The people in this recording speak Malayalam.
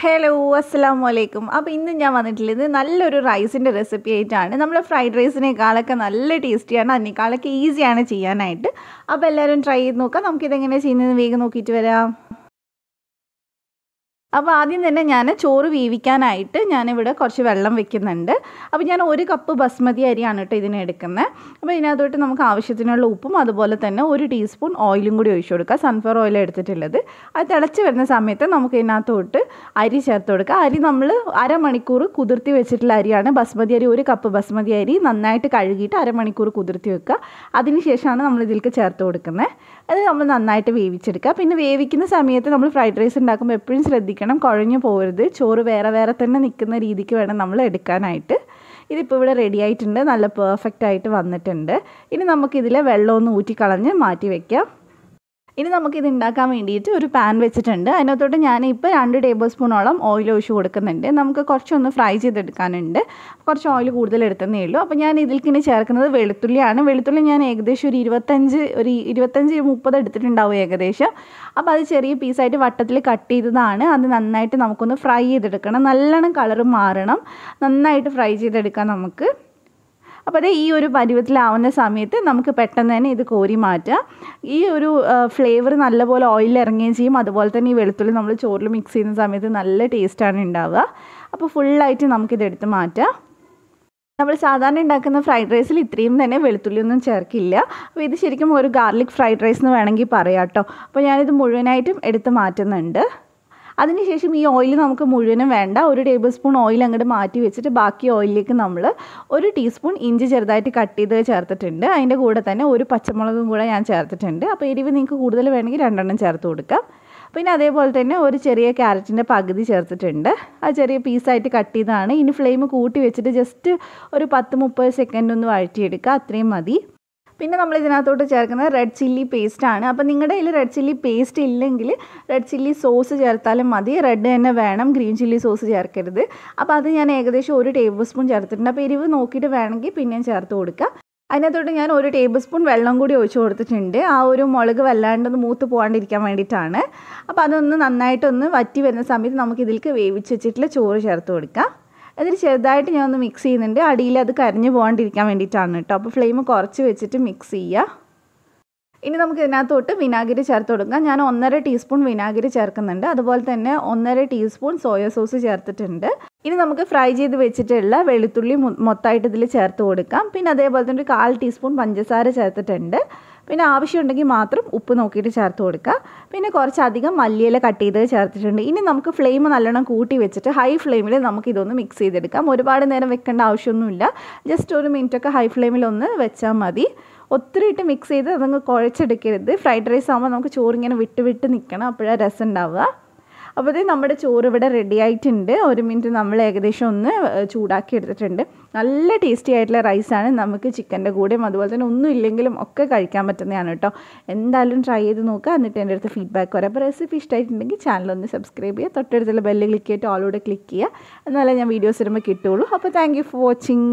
ഹലോ അസ്സലാമു അലൈക്കും. അപ്പോൾ ഇന്ന് ഞാൻ വന്നിട്ടുള്ളത് നല്ലൊരു റൈസിൻ്റെ റെസിപ്പി ആയിട്ടാണ്. നമ്മൾ ഫ്രൈഡ് റൈസിനേക്കാളൊക്കെ നല്ല ടേസ്റ്റിയാണ്, അതിനേക്കാളൊക്കെ ഈസിയാണ് ചെയ്യാനായിട്ട്. അപ്പോൾ എല്ലാവരും ട്രൈ ചെയ്ത് നോക്കാം. നമുക്കിതെങ്ങനെ ചെയ്യുന്നതെന്ന് വേഗം നോക്കിയിട്ട് വരാം. അപ്പോൾ ആദ്യം തന്നെ ഞാൻ ചോറ് വേവിക്കാനായിട്ട് ഞാനിവിടെ കുറച്ച് വെള്ളം വെക്കുന്നുണ്ട്. അപ്പോൾ ഞാൻ 1 കപ്പ് ബസ്മതി അരിയാണ് കേട്ടോ ഇതിന് എടുക്കുന്നത്. അപ്പോൾ ഇതിനകത്തോട്ട് നമുക്ക് ആവശ്യത്തിനുള്ള ഉപ്പും അതുപോലെ തന്നെ 1 ടീസ്പൂൺ ഓയിലും കൂടി ഒഴിച്ചു കൊടുക്കുക. സൺഫ്ലവർ ഓയിൽ എടുത്തിട്ടുള്ളത്. അത് തിളച്ച് വരുന്ന സമയത്ത് നമുക്ക് ഇതിനകത്തോട്ട് അരി ചേർത്ത് കൊടുക്കുക. അരി നമ്മൾ അരമണിക്കൂർ കുതിർത്തി വെച്ചിട്ടുള്ള അരിയാണ്. ബസ്മതി അരി 1 കപ്പ് ബസ്മതി അരി നന്നായിട്ട് കഴുകിയിട്ട് അരമണിക്കൂർ കുതിർത്തി വെക്കുക. അതിനുശേഷമാണ് നമ്മൾ ഇതിലേക്ക് ചേർത്ത് കൊടുക്കുന്നത്. അത് നമ്മൾ നന്നായിട്ട് വേവിച്ചെടുക്കുക. പിന്നെ വേവിക്കുന്ന സമയത്ത് നമ്മൾ ഫ്രൈഡ് റൈസ് ഉണ്ടാക്കുമ്പോൾ എപ്പോഴും ശ്രദ്ധിക്കണം, കുഴഞ്ഞു പോകരുത്. ചോറ് വേറെ വേറെ തന്നെ നിൽക്കുന്ന രീതിക്ക് വേണം നമ്മൾ എടുക്കാനായിട്ട്. ഇതിപ്പോൾ ഇവിടെ റെഡി ആയിട്ടുണ്ട്, നല്ല പെർഫെക്റ്റ് ആയിട്ട് വന്നിട്ടുണ്ട്. ഇനി നമുക്കിതിലെ വെള്ളമൊന്ന് ഊറ്റിക്കളഞ്ഞ് മാറ്റി വയ്ക്കാം. ഇനി നമുക്കിത് ഉണ്ടാക്കാൻ വേണ്ടിയിട്ട് ഒരു പാൻ വെച്ചിട്ടുണ്ട്. അതിനകത്തോട്ട് ഞാനിപ്പോൾ 2 ടേബിൾ സ്പൂണോളം ഓയിൽ ഒഴിച്ച് കൊടുക്കുന്നുണ്ട്. നമുക്ക് കുറച്ചൊന്ന് ഫ്രൈ ചെയ്തെടുക്കാനുണ്ട്. കുറച്ച് ഓയിൽ കൂടുതൽ എടുത്തതേ ഉള്ളൂ. അപ്പോൾ ഞാൻ ഇതിൽക്കിനി ചേർക്കുന്നത് വെളുത്തുള്ളിയാണ്. വെളുത്തുള്ളി ഞാൻ ഏകദേശം ഒരു 25-30 എടുത്തിട്ടുണ്ടാവും ഏകദേശം. അപ്പോൾ അത് ചെറിയ പീസായിട്ട് വട്ടത്തിൽ കട്ട് ചെയ്തതാണ്. അത് നന്നായിട്ട് നമുക്കൊന്ന് ഫ്രൈ ചെയ്തെടുക്കണം. നല്ലോണം കളർ മാറണം, നന്നായിട്ട് ഫ്രൈ ചെയ്തെടുക്കാം നമുക്ക്. അപ്പോൾ അത് ഈ ഒരു പരുവത്തിലാവുന്ന സമയത്ത് നമുക്ക് പെട്ടെന്ന് തന്നെ ഇത് കോരി മാറ്റാം. ഈ ഒരു ഫ്ലേവർ നല്ലപോലെ ഓയിലിൽ ഇറങ്ങുകയും ചെയ്യും. അതുപോലെ തന്നെ ഈ വെളുത്തുള്ളി നമ്മൾ ചോറിൽ മിക്സ് ചെയ്യുന്ന സമയത്ത് നല്ല ടേസ്റ്റാണ് ഉണ്ടാവുക. അപ്പോൾ ഫുള്ളായിട്ട് നമുക്കിതെടുത്ത് മാറ്റാം. നമ്മൾ സാധാരണ ഉണ്ടാക്കുന്ന ഫ്രൈഡ് റൈസിൽ ഇത്രയും തന്നെ വെളുത്തുള്ളിയൊന്നും ചേർക്കില്ല. അപ്പോൾ ഇത് ശരിക്കും ഒരു ഗാർലിക് ഫ്രൈഡ് റൈസ് എന്ന് വേണമെങ്കിൽ പറയാം കേട്ടോ. അപ്പോൾ ഞാനിത് മുഴുവനായിട്ടും എടുത്ത് മാറ്റുന്നുണ്ട്. അതിനുശേഷം ഈ ഓയിൽ നമുക്ക് മുഴുവനും വേണ്ട, 1 ടേബിൾ സ്പൂൺ ഓയിൽ അങ്ങോട്ട് മാറ്റി വെച്ചിട്ട് ബാക്കി ഓയിലിലേക്ക് നമ്മൾ 1 ടീസ്പൂൺ ഇഞ്ചി ചെറുതായിട്ട് കട്ട് ചെയ്ത് ചേർത്തിട്ടുണ്ട്. അതിൻ്റെ കൂടെ തന്നെ 1 പച്ചമുളകും കൂടെ ഞാൻ ചേർത്തിട്ടുണ്ട്. അപ്പോൾ എരിവ് നിങ്ങൾക്ക് കൂടുതൽ വേണമെങ്കിൽ 2 എണ്ണം ചേർത്ത് കൊടുക്കാം. പിന്നെ അതേപോലെ തന്നെ ഒരു ചെറിയ ക്യാരറ്റിൻ്റെ പകുതി ചേർത്തിട്ടുണ്ട്. അത് ചെറിയ പീസായിട്ട് കട്ട് ചെയ്തതാണ്. ഇനി ഫ്ലെയിം കൂട്ടി വെച്ചിട്ട് ജസ്റ്റ് ഒരു 10-30 സെക്കൻഡ് ഒന്ന് വഴറ്റിയെടുക്കുക, അത്രയും മതി. പിന്നെ നമ്മൾ ഇതിനകത്തോട്ട് ചേർക്കുന്നത് റെഡ് ചില്ലി പേസ്റ്റാണ്. അപ്പോൾ നിങ്ങളുടെ കയ്യിൽ റെഡ് ചില്ലി പേസ്റ്റ് ഇല്ലെങ്കിൽ റെഡ് ചില്ലി സോസ് ചേർത്താലും മതി. റെഡ് തന്നെ വേണം, ഗ്രീൻ ചില്ലി സോസ് ചേർക്കരുത്. അപ്പോൾ അത് ഞാൻ ഏകദേശം 1 ടേബിൾ സ്പൂൺ ചേർത്തിട്ടുണ്ട്. അപ്പോൾ എരിവ് നോക്കിയിട്ട് വേണമെങ്കിൽ പിന്നെയും ചേർത്ത് കൊടുക്കുക. അതിനകത്തോട്ട് ഞാൻ 1 ടേബിൾ സ്പൂൺ വെള്ളം കൂടി ഒഴിച്ച് കൊടുത്തിട്ടുണ്ട്. ആ ഒരു മുളക് വല്ലാണ്ടൊന്ന് മൂത്ത് പോകാണ്ടിരിക്കാൻ വേണ്ടിയിട്ടാണ്. അപ്പോൾ അതൊന്ന് നന്നായിട്ടൊന്ന് വറ്റി വരുന്ന സമയത്ത് നമുക്ക് ഇതിലേക്ക് വേവിച്ച് വെച്ചിട്ടുള്ള ചോറ് ചേർത്ത് കൊടുക്കാം. എന്നിട്ട് ചെറുതായിട്ട് ഞാൻ ഒന്ന് മിക്സ് ചെയ്യുന്നുണ്ട്. അടിയിൽ അത് കരിഞ്ഞു പോകാണ്ടിരിക്കാൻ വേണ്ടിയിട്ടാണ് കേട്ടോ. അപ്പോൾ ഫ്ലെയിം കുറച്ച് വെച്ചിട്ട് മിക്സ് ചെയ്യുക. ഇനി നമുക്ക് ഇതിനകത്തോട്ട് വിനാഗിരി ചേർത്ത് കൊടുക്കാം. ഞാൻ 1.5 ടീസ്പൂൺ വിനാഗിരി ചേർക്കുന്നുണ്ട്. അതുപോലെ തന്നെ 1.5 ടീസ്പൂൺ സോയ സോസ് ചേർത്തിട്ടുണ്ട്. ഇനി നമുക്ക് ഫ്രൈ ചെയ്ത് വെച്ചിട്ടുള്ള വെളുത്തുള്ളി മൊത്തമായിട്ട് ഇതിൽ ചേർത്ത് കൊടുക്കാം. പിന്നെ അതേപോലെ തന്നെ ഒരു 1/4 ടീസ്പൂൺ പഞ്ചസാര ചേർത്തിട്ടുണ്ട്. പിന്നെ ആവശ്യമുണ്ടെങ്കിൽ മാത്രം ഉപ്പ് നോക്കിയിട്ട് ചേർത്ത് കൊടുക്കുക. പിന്നെ കുറച്ചധികം മല്ലിയില കട്ട് ചെയ്ത് ചേർത്തിട്ടുണ്ട്. ഇനി നമുക്ക് ഫ്ലെയിം നല്ലോണം കൂട്ടി വെച്ചിട്ട് ഹൈ ഫ്ലെയിമിൽ നമുക്ക് ഇതൊന്ന് മിക്സ് ചെയ്തെടുക്കാം. ഒരുപാട് നേരം വെക്കേണ്ട ആവശ്യമൊന്നുമില്ല. ജസ്റ്റ് 1 മിനിറ്റൊക്കെ ഹൈ ഫ്ലെയിമിലൊന്ന് വെച്ചാൽ മതി. ഒത്തിരി ഇട്ട് മിക്സ് ചെയ്ത് അതങ്ങ് കുഴച്ചെടുക്കരുത്. ഫ്രൈഡ് റൈസ് ആകുമ്പോൾ നമുക്ക് ചോറിങ്ങനെ വിട്ട് നിൽക്കണം, അപ്പോഴാണ് രസം ഉണ്ടാവുക. അപ്പോൾ ഇത് നമ്മുടെ ചോറ് ഇവിടെ റെഡി ആയിട്ടുണ്ട്. 1 മിനിറ്റ് നമ്മൾ ഏകദേശം ഒന്ന് ചൂടാക്കി എടുത്തിട്ടുണ്ട്. നല്ല ടേസ്റ്റി ആയിട്ടുള്ള റൈസാണ്. നമുക്ക് ചിക്കൻ്റെ കൂടെയും അതുപോലെ തന്നെ ഒന്നും ഇല്ലെങ്കിലും ഒക്കെ കഴിക്കാൻ പറ്റുന്നതാണ് കേട്ടോ. എന്തായാലും ട്രൈ ചെയ്ത് നോക്കുക. എന്നിട്ട് എൻ്റെ അടുത്ത് ഫീഡ്ബാക്ക് പറയാം. അപ്പോൾ റെസിപ്പി ഇഷ്ടമായിട്ടുണ്ടെങ്കിൽ ചാനലൊന്ന് സബ്സ്ക്രൈബ് ചെയ്യുക. തൊട്ടടുത്തുള്ള ബെല്ല് ക്ലിക്ക് ചെയ്തിട്ട് ഓളോടെ ക്ലിക്ക് ചെയ്യുക. എന്നാലേ ഞാൻ വീഡിയോസ് ഇടുമ്പോൾ കിട്ടുള്ളൂ. അപ്പോൾ താങ്ക് യു ഫോർ വാച്ചിങ്.